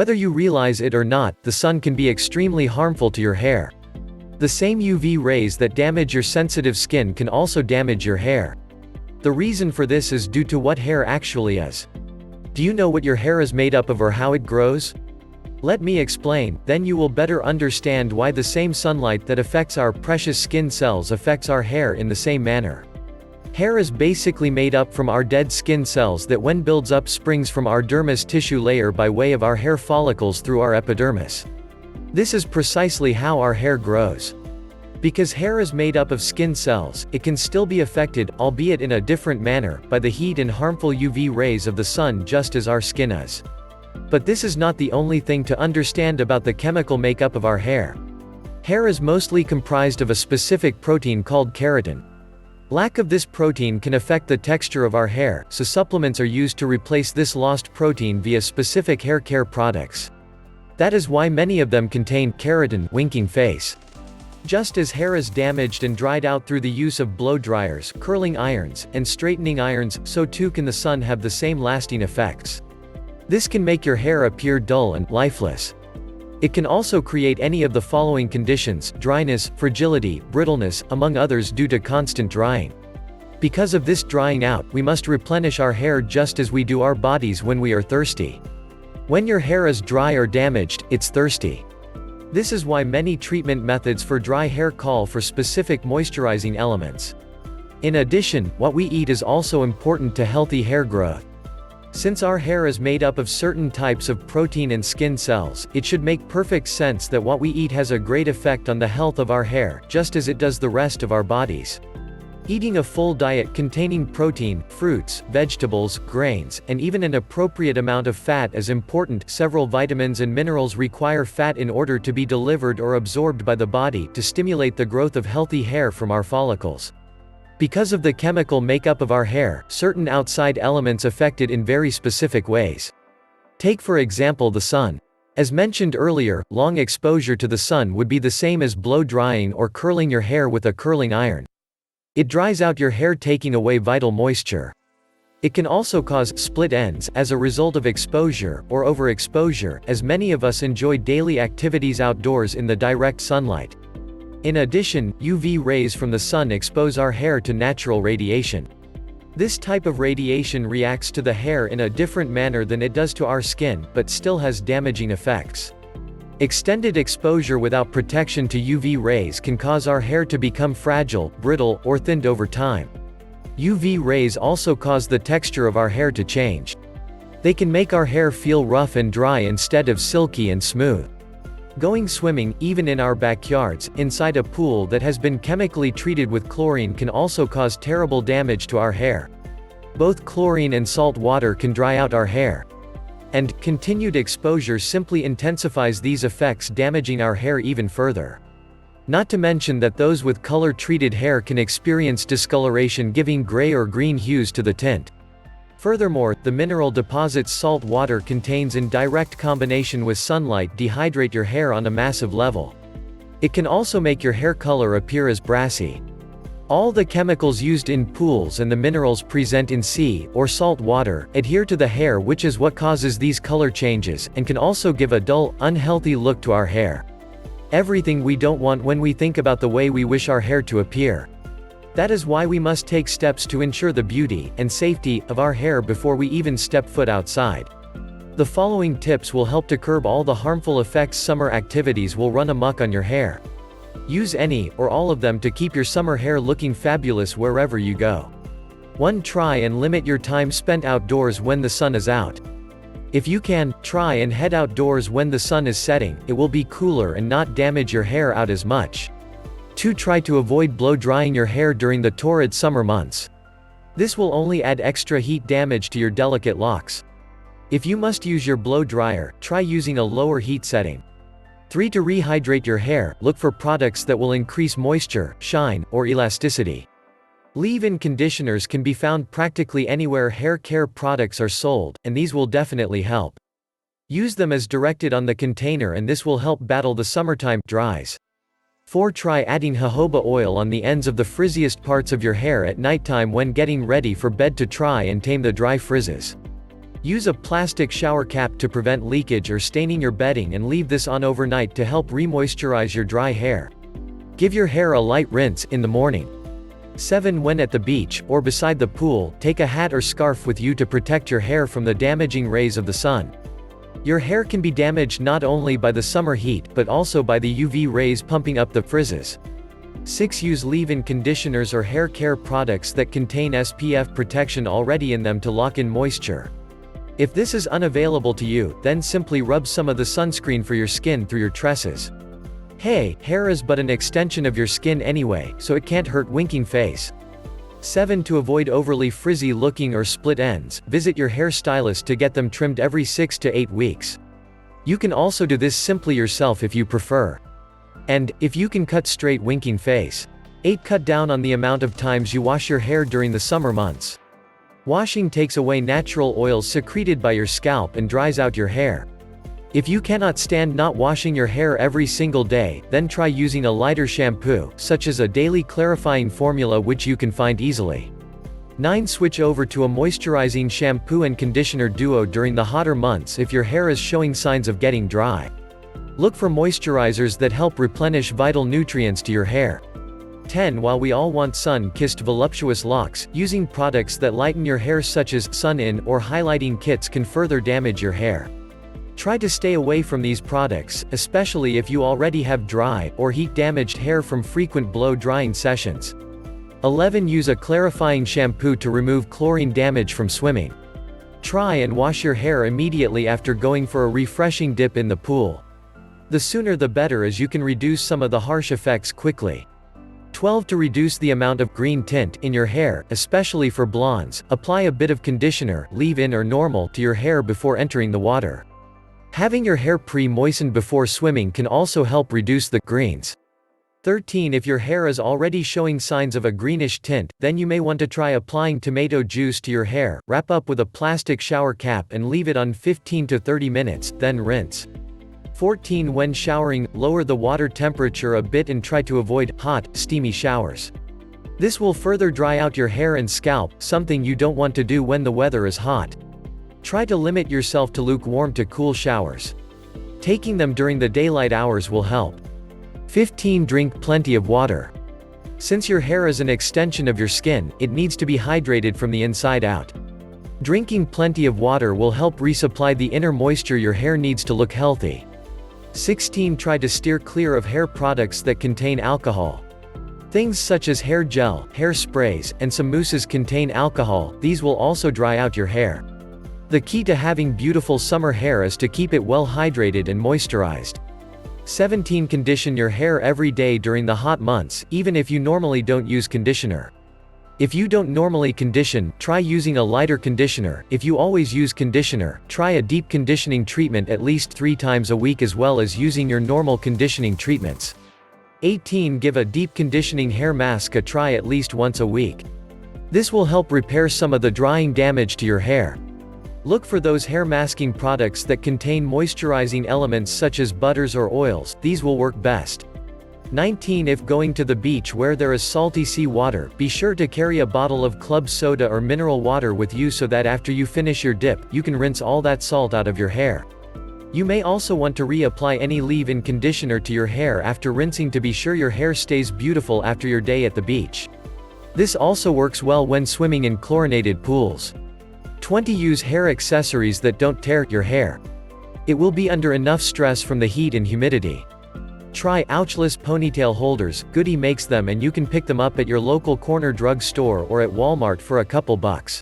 Whether you realize it or not, the sun can be extremely harmful to your hair. The same UV rays that damage your sensitive skin can also damage your hair. The reason for this is due to what hair actually is. Do you know what your hair is made up of or how it grows? Let me explain, then you will better understand why the same sunlight that affects our precious skin cells affects our hair in the same manner. Hair is basically made up from our dead skin cells that when builds up springs from our dermis tissue layer by way of our hair follicles through our epidermis. This is precisely how our hair grows. Because hair is made up of skin cells, it can still be affected, albeit in a different manner, by the heat and harmful UV rays of the sun just as our skin is. But this is not the only thing to understand about the chemical makeup of our hair. Hair is mostly comprised of a specific protein called keratin. Lack of this protein can affect the texture of our hair, so supplements are used to replace this lost protein via specific hair care products. That is why many of them contain keratin, winking face. Just as hair is damaged and dried out through the use of blow dryers, curling irons, and straightening irons, so too can the sun have the same lasting effects. This can make your hair appear dull and lifeless. It can also create any of the following conditions: dryness, fragility, brittleness, among others due to constant drying. Because of this drying out, we must replenish our hair just as we do our bodies when we are thirsty. When your hair is dry or damaged, it's thirsty. This is why many treatment methods for dry hair call for specific moisturizing elements. In addition, what we eat is also important to healthy hair growth. Since our hair is made up of certain types of protein and skin cells, it should make perfect sense that what we eat has a great effect on the health of our hair, just as it does the rest of our bodies. Eating a full diet containing protein, fruits, vegetables, grains, and even an appropriate amount of fat is important. Several vitamins and minerals require fat in order to be delivered or absorbed by the body to stimulate the growth of healthy hair from our follicles. Because of the chemical makeup of our hair, certain outside elements affect it in very specific ways. Take for example the sun. As mentioned earlier, long exposure to the sun would be the same as blow drying or curling your hair with a curling iron. It dries out your hair, taking away vital moisture. It can also cause split ends as a result of exposure or overexposure, as many of us enjoy daily activities outdoors in the direct sunlight. In addition, UV rays from the sun expose our hair to natural radiation. This type of radiation reacts to the hair in a different manner than it does to our skin, but still has damaging effects. Extended exposure without protection to UV rays can cause our hair to become fragile, brittle, or thinned over time. UV rays also cause the texture of our hair to change. They can make our hair feel rough and dry instead of silky and smooth. Going swimming, even in our backyards, inside a pool that has been chemically treated with chlorine, can also cause terrible damage to our hair. Both chlorine and salt water can dry out our hair. And continued exposure simply intensifies these effects, damaging our hair even further. Not to mention that those with color-treated hair can experience discoloration, giving gray or green hues to the tint. Furthermore, the mineral deposits salt water contains in direct combination with sunlight dehydrate your hair on a massive level. It can also make your hair color appear as brassy. All the chemicals used in pools and the minerals present in sea or salt water adhere to the hair, which is what causes these color changes, and can also give a dull, unhealthy look to our hair. Everything we don't want when we think about the way we wish our hair to appear. That is why we must take steps to ensure the beauty and safety of our hair before we even step foot outside. The following tips will help to curb all the harmful effects summer activities will run amok on your hair. Use any or all of them to keep your summer hair looking fabulous wherever you go. 1. Try and limit your time spent outdoors when the sun is out. If you can, try and head outdoors when the sun is setting. It will be cooler and not damage your hair out as much. 2. Try to avoid blow drying your hair during the torrid summer months. This will only add extra heat damage to your delicate locks. If you must use your blow dryer, try using a lower heat setting. 3. To rehydrate your hair, look for products that will increase moisture, shine, or elasticity. Leave-in conditioners can be found practically anywhere hair care products are sold, and these will definitely help. Use them as directed on the container, and this will help battle the summertime dries. 4. Try adding jojoba oil on the ends of the frizziest parts of your hair at nighttime when getting ready for bed to try and tame the dry frizzes. Use a plastic shower cap to prevent leakage or staining your bedding and leave this on overnight to help re-moisturize your dry hair. Give your hair a light rinse in the morning. 7. When at the beach, or beside the pool, take a hat or scarf with you to protect your hair from the damaging rays of the sun. Your hair can be damaged not only by the summer heat, but also by the UV rays pumping up the frizzes. 6. Use leave-in conditioners or hair care products that contain SPF protection already in them to lock in moisture. If this is unavailable to you, then simply rub some of the sunscreen for your skin through your tresses. Hey, hair is but an extension of your skin anyway, so it can't hurt winking face. 7. To avoid overly frizzy looking or split ends, visit your hair stylist to get them trimmed every 6 to 8 weeks. You can also do this simply yourself if you prefer. And, if you can cut straight winking face. 8. Cut down on the amount of times you wash your hair during the summer months. Washing takes away natural oils secreted by your scalp and dries out your hair. If you cannot stand not washing your hair every single day, then try using a lighter shampoo, such as a daily clarifying formula which you can find easily. 9. Switch over to a moisturizing shampoo and conditioner duo during the hotter months if your hair is showing signs of getting dry. Look for moisturizers that help replenish vital nutrients to your hair. 10. While we all want sun-kissed voluptuous locks, using products that lighten your hair such as sun-in or highlighting kits can further damage your hair. Try to stay away from these products, especially if you already have dry or heat-damaged hair from frequent blow-drying sessions. 11. Use a clarifying shampoo to remove chlorine damage from swimming. Try and wash your hair immediately after going for a refreshing dip in the pool. The sooner the better, as you can reduce some of the harsh effects quickly. 12. To reduce the amount of green tint in your hair, especially for blondes, apply a bit of conditioner, leave-in or normal, to your hair before entering the water. Having your hair pre-moistened before swimming can also help reduce the greens. 13. If your hair is already showing signs of a greenish tint, then you may want to try applying tomato juice to your hair. Wrap up with a plastic shower cap and leave it on 15 to 30 minutes, then rinse. 14. When showering, lower the water temperature a bit and try to avoid hot, steamy showers. This will further dry out your hair and scalp, something you don't want to do when the weather is hot. Try to limit yourself to lukewarm to cool showers. Taking them during the daylight hours will help. 15. Drink plenty of water. Since your hair is an extension of your skin, it needs to be hydrated from the inside out. Drinking plenty of water will help resupply the inner moisture your hair needs to look healthy. 16. Try to steer clear of hair products that contain alcohol. Things such as hair gel, hair sprays, and some mousses contain alcohol. These will also dry out your hair. The key to having beautiful summer hair is to keep it well hydrated and moisturized. 17. Condition your hair every day during the hot months, even if you normally don't use conditioner. If you don't normally condition, try using a lighter conditioner. If you always use conditioner, try a deep conditioning treatment at least 3 times a week as well as using your normal conditioning treatments. 18. Give a deep conditioning hair mask a try at least once a week. This will help repair some of the drying damage to your hair. Look for those hair masking products that contain moisturizing elements such as butters or oils. These will work best. 19. If going to the beach where there is salty sea water, be sure to carry a bottle of club soda or mineral water with you so that after you finish your dip, you can rinse all that salt out of your hair. You may also want to reapply any leave-in conditioner to your hair after rinsing to be sure your hair stays beautiful after your day at the beach. This also works well when swimming in chlorinated pools. 20. Use hair accessories that don't tear your hair. It will be under enough stress from the heat and humidity. Try Ouchless ponytail holders. Goody makes them and you can pick them up at your local corner drug store or at Walmart for a couple bucks.